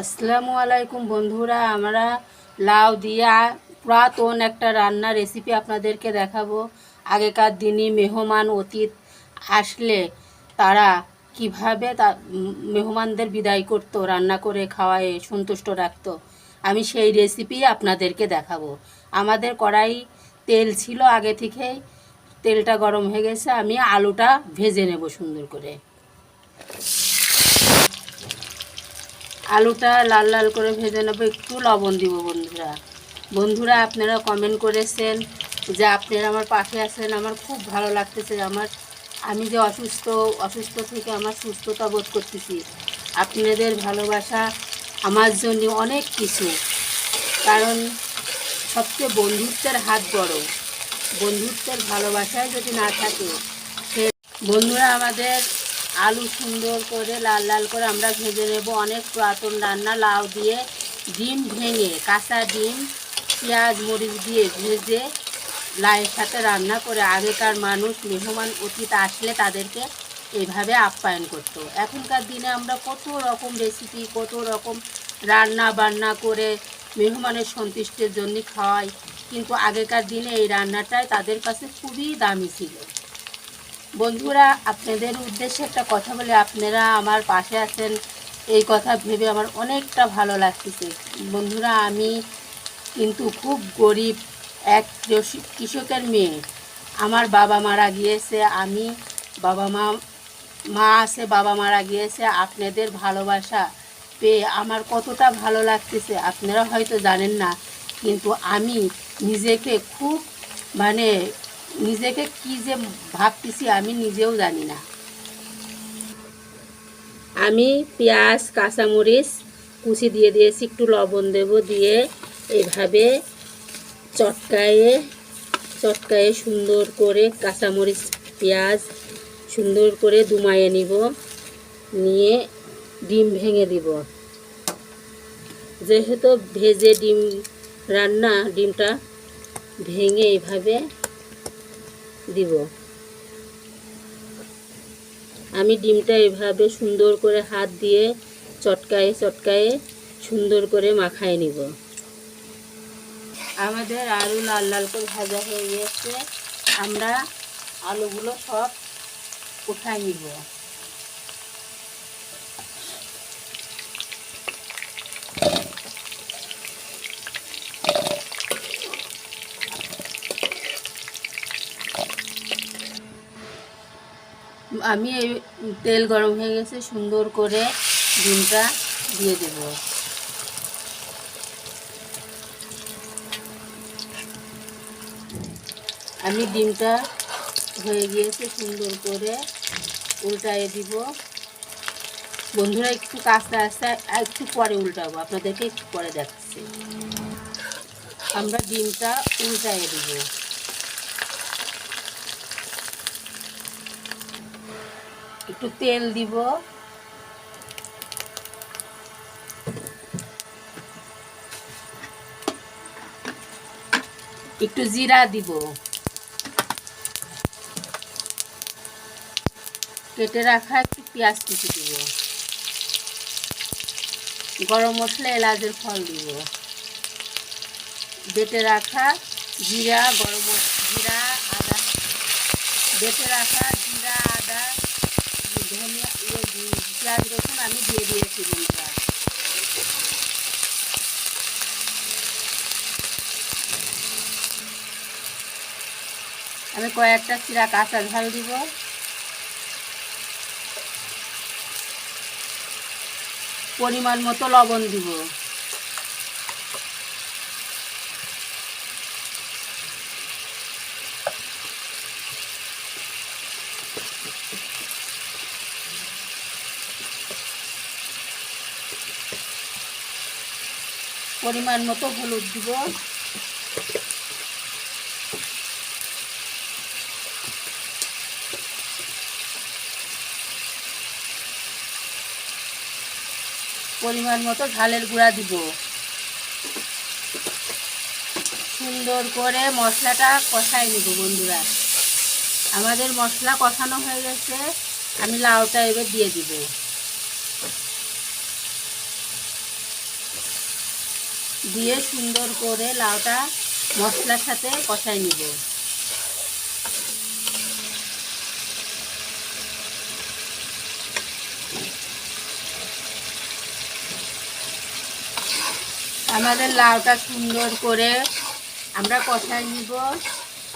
আসসালামু আলাইকুম বন্ধুরা, আমরা লাউ দিয়া পুরাতন একটা রান্নার রেসিপি আপনাদেরকে দেখাবো। আগেকার দিনে মেহমান অতিথি আসলে তারা কিভাবে মেহমানদের বিদায় করতো, রান্না করে খাওয়ায় সন্তুষ্ট রাখতো। আমি সেই রেসিপি আপনাদেরকে দেখাবো। আমাদের কড়াই তেল ছিল আগে থেকেই, তেলটা গরম হয়ে গেছে। আমি আলুটা ভেজে নেব সুন্দর করে। আলুটা লাল লাল করে ভেজে নেবো, একটু লবণ দিব। বন্ধুরা আপনারা কমেন্ট করেছেন যে আপনারা আমার পাশে আছেন, আমার খুব ভালো লাগতেছে। আমি যে অসুস্থ থেকে আমার সুস্থতা বোধ করতেছি। আপনাদের ভালোবাসা আমার জন্য অনেক কিছু। কারণ সবচেয়ে বন্ধুত্বের হাত বড়। বন্ধুত্বের ভালোবাসায় যদি না থাকে, বন্ধুরা আমাদের আলু সুন্দর করে লাল লাল করে আমরা ভেজে নেব। অনেক পুরাতন রান্না, লাউ দিয়ে ডিম ভেঙে, কাঁচা ডিম পেঁয়াজ মরিচ দিয়ে ভেজে লাউয়ের সাথে রান্না করে আগেকার মানুষ মেহমান অতিথি আসলে তাদেরকে এইভাবে আপ্যায়ন করতো। এখনকার দিনে আমরা কত রকম রেসিপি, কত রকম রান্না বান্না করে মেহমানের সন্তুষ্টির জন্য খাওয়াই, কিন্তু আগেকার দিনে এই রান্নাটাই তাদের কাছে খুবই দামি ছিল। বন্ধুরা আপনাদের উদ্দেশ্যে একটা কথা বলে, আপনারা আমার পাশে আছেন এই কথা ভেবে আমার অনেকটা ভালো লাগতেছে। বন্ধুরা আমি কিন্তু খুব গরিব এক কৃষকের মেয়ে। আমার বাবা মারা গিয়েছে, আমি মা আছে, বাবা মারা গিয়েছে। আপনাদের ভালোবাসা পেয়ে আমার কতটা ভালো লাগতেছে আপনারা হয়তো জানেন না, কিন্তু আমি নিজেকে খুব মানে নিজেকে কি যে ভাবতেছি আমি নিজেও জানি না। আমি পেঁয়াজ কাঁচামরিচ কুচি দিয়ে দিয়েছি, একটু লবণ দেব, দিয়ে এইভাবে চটকায়ে সুন্দর করে কাঁচামরিচ পেঁয়াজ সুন্দর করে দুমায়ে নিব। নিয়ে ডিম ভেঙে দিব। যেহেতু ভেজে ডিম রান্না, ডিমটা ভেঙে এইভাবে দিব। আমি ডিমটা এভাবে সুন্দর করে হাত দিয়ে চটকায়ে সুন্দর করে মাখায় নিব। আমাদের আলু লাল লাল করে ভাজা হয়ে গেছে, আমরা আলুগুলো সব উঠাই নিব। আমি এই তেল গরম হয়ে গেছে, সুন্দর করে ডিমটা দিয়ে দেব। আমি ডিমটা হয়ে গিয়েছে, সুন্দর করে উল্টায়ে দিব। বন্ধুরা একটু কাঁচা আছে, একটু পরে উল্টাবো, আপনাদেরকে একটু পরে দেখাচ্ছি। আমরা ডিমটা উল্টায়ে দিব। একটু তেল দিব, একটু জিরা দিব, কেটে রাখা একটু পেঁয়াজ কুচি দিব, গরম মশলা এলাচের ফল দিব, বেটে রাখা জিরা জিরা আদা, বেটে রাখা জিরা আদা ধনিয়া পেঁয়াজ রসুন আমি দিয়ে দিয়েছি। বন্ধুরা আমি কয়েকটা চিরা কাঁচা ঝাল দিব। পরিমাণ মতো লবণ দিব। পরিমাণ মতো হলুদ দিব। পরিমাণ মতো ঝালের গুঁড়া দিব। সুন্দর করে মশলাটা কষাই নিব। বন্ধুরা আমাদের মশলা কষানো হয়ে গেছে, আমি লাউটা এবার দিয়ে দিব। দিয়ে সুন্দর করে লাউটা মশলার সাথে কষাই নিব। আমাদের লাউটা সুন্দর করে আমরা কষাই নিব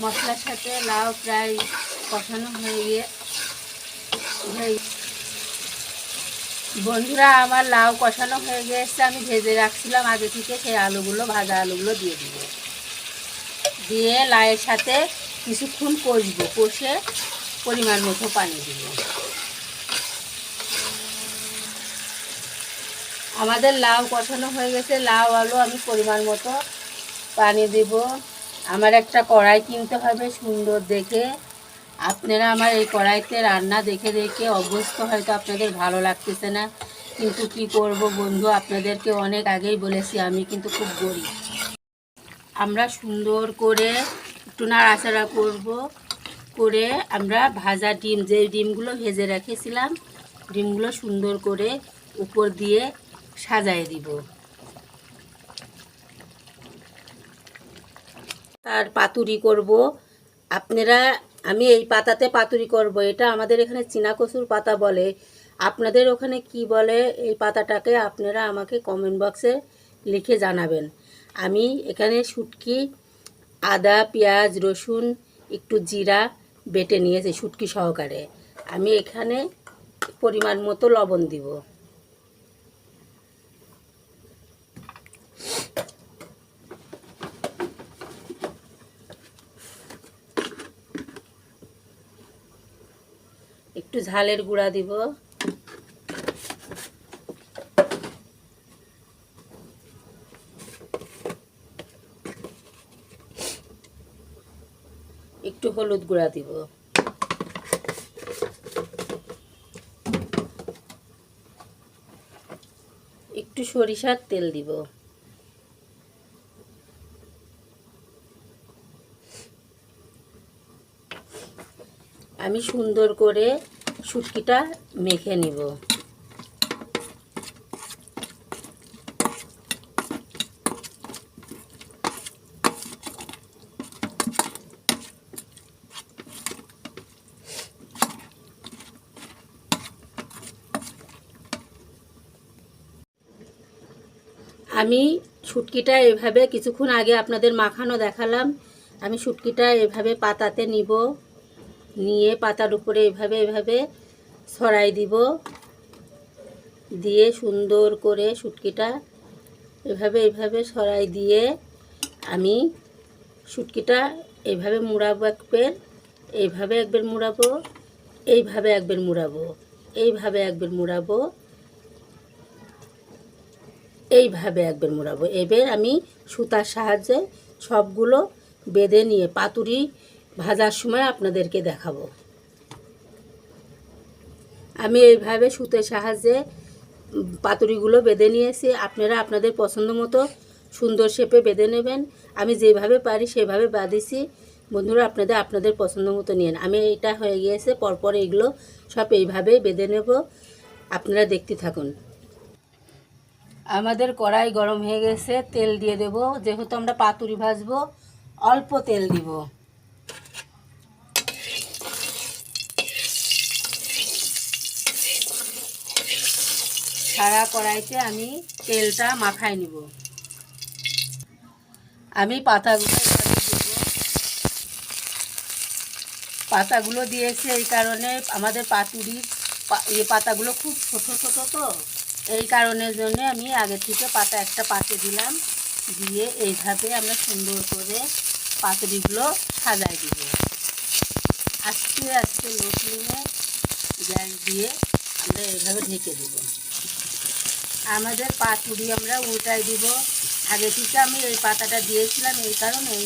মশলার সাথে। লাউ প্রায় কষানো হয়ে গিয়ে বন্ধুরা, আমার লাউ কষানো হয়ে গিয়েছে। আমি ভেজে রাখছিলাম আগে থেকে সেই আলুগুলো, ভাজা আলুগুলো দিয়ে দিব। দিয়ে লাউয়ের সাথে কিছুক্ষণ কষবো, কষে পরিমাণ মতো পানি দিব। আমাদের লাউ কষানো হয়ে গেছে। লাউ আলু আমি পরিমাণ মতো পানি দেব। আমার একটা কড়াই কিনতে হবে সুন্দর দেখে। আপনারা আমার এই কড়াইতে রান্না দেখে দেখে অভ্যস্ত, হয়তো আপনাদের ভালো লাগতেছে না, কিন্তু কি করব বন্ধু, আপনাদেরকে অনেক আগেই বলেছি আমি কিন্তু খুব গরিব। আমরা সুন্দর করে একটু নাড়াচাড়া করব, করে আমরা ভাজা ডিম, যে ডিমগুলো ভেজে রেখেছিলাম, ডিমগুলো সুন্দর করে উপর দিয়ে সাজায় দিব। তার পাতুরি করব আপনারা। আমি এই পাতাতে পাতুরি করব। এটা আমাদের এখানে চীনা কচুর পাতা বলে। আপনাদের ওখানে কি বলে এই পাতাটাকে আপনারা আমাকে কমেন্ট বক্সে লিখে জানাবেন। আমি এখানে শুটকি, আদা, পেঁয়াজ, রসুন, একটু জিরা বেটে নিয়েছি শুটকি সহকারে। আমি এখানে পরিমাণ মতো লবণ দিব। একটু ঝালের গুঁড়া দিব। একটু হলুদ গুঁড়া দিব। একটু সরিষার তেল দিব। আমি সুন্দর করে শুটকিটা মেখে নিব। আমি শুটকিটা এভাবে কিছুক্ষণ আগে আপনাদের মাখানো দেখালাম। আমি শুটকিটা এভাবে পাতাতে নিব, নিয়ে পাতার উপরে এভাবে এভাবে ছড়াই দিব। দিয়ে সুন্দর করে শুটকিটা এভাবে এভাবে ছড়াই দিয়ে আমি শুটকিটা এইভাবে মুড়াবো, এইভাবে একবার মুড়াবো, এইভাবে একবার মুড়াবো, এইভাবে একবার মুড়াবো, এইভাবে একবার মুড়াবো। এবার আমি সুতার সাহায্যে সবগুলো বেঁধে নিয়ে পাতুরি ভাজার সময় আপনাদেরকে দেখাবো। আমি এইভাবে সুতের সাহায্যে পাতুরিগুলো বেঁধে নিয়েছি। আপনারা আপনাদের পছন্দ মতো সুন্দর শেপে বেঁধে নেবেন। আমি যেভাবে পারি সেভাবে বাঁধিছি। বন্ধুরা, আপনাদের আপনাদের পছন্দ মতো নিন। আমি এটা হয়ে গিয়েছে, পরপর এগুলো সব এইভাবে বেঁধে নেব। আপনারা দেখতে থাকুন। আমাদের কড়াই গরম হয়ে গেছে, তেল দিয়ে দেব। যেহেতু আমরা পাতুরি ভাজবো, অল্প তেল দিব। সারা কড়াইতে আমি তেলটা মাখায় নিব। আমি পাতাগুলো দিয়েছি এই কারণে, আমাদের পাতুরির পাতাগুলো খুব ছোট ছোট, তো এই কারণের জন্য আমি আগে থেকে পাতা একটা পাতে দিলাম। দিয়ে এইভাবে আমরা সুন্দর করে পাতুরিগুলো সাজাই দিব। আস্তে আস্তে লো ফ্লেমে গ্যাস দিয়ে আমরা এইভাবে ঢেকে দেব। আমাদের পাতুরি আমরা উল্টাই দিব। আগে থেকে আমি এই পাতাটা দিয়েছিলাম এই কারণেই,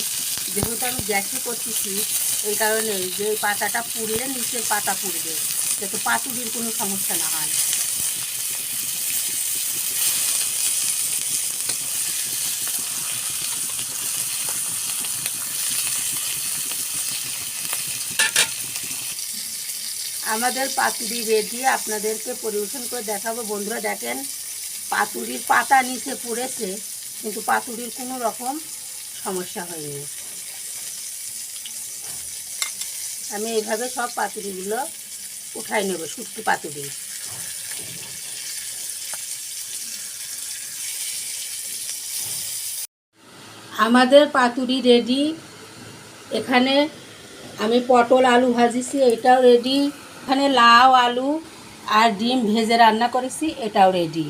যেহেতু আমি গ্যাসে করতেছি, এই কারণে যে পাতাটা পুড়লে নিচের পাতা পুড়বে, যাতে পাতুরির কোনো সমস্যা না হয়। আমাদের পাতুরি রেডি, আপনাদেরকে পরিবেশন করে দেখাবো। বন্ধুরা দেখেন, পাতুরির পাতা নিচে পড়েছে, কিন্তু পাতুরির কোনো রকম সমস্যা হয়নি। আমি এইভাবে সব পাতুরিগুলো উঠাই নেব, শুটকি পাতুরি। আমাদের পাতুরি রেডি। এখানে আমি পটল আলু ভাজিছি, এটাও রেডি। এখানে লাউ আলু আর ডিম ভেজে রান্না করেছি, এটাও রেডি।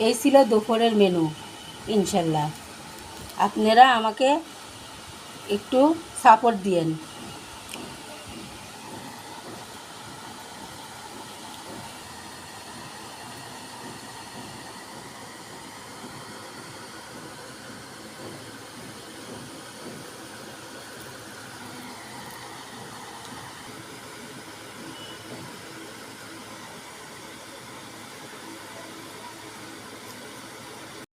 এই ছিল দুপুরের মেনু। ইনশাল্লাহ আপনারা আমাকে একটু সাপোর্ট দিয়েন।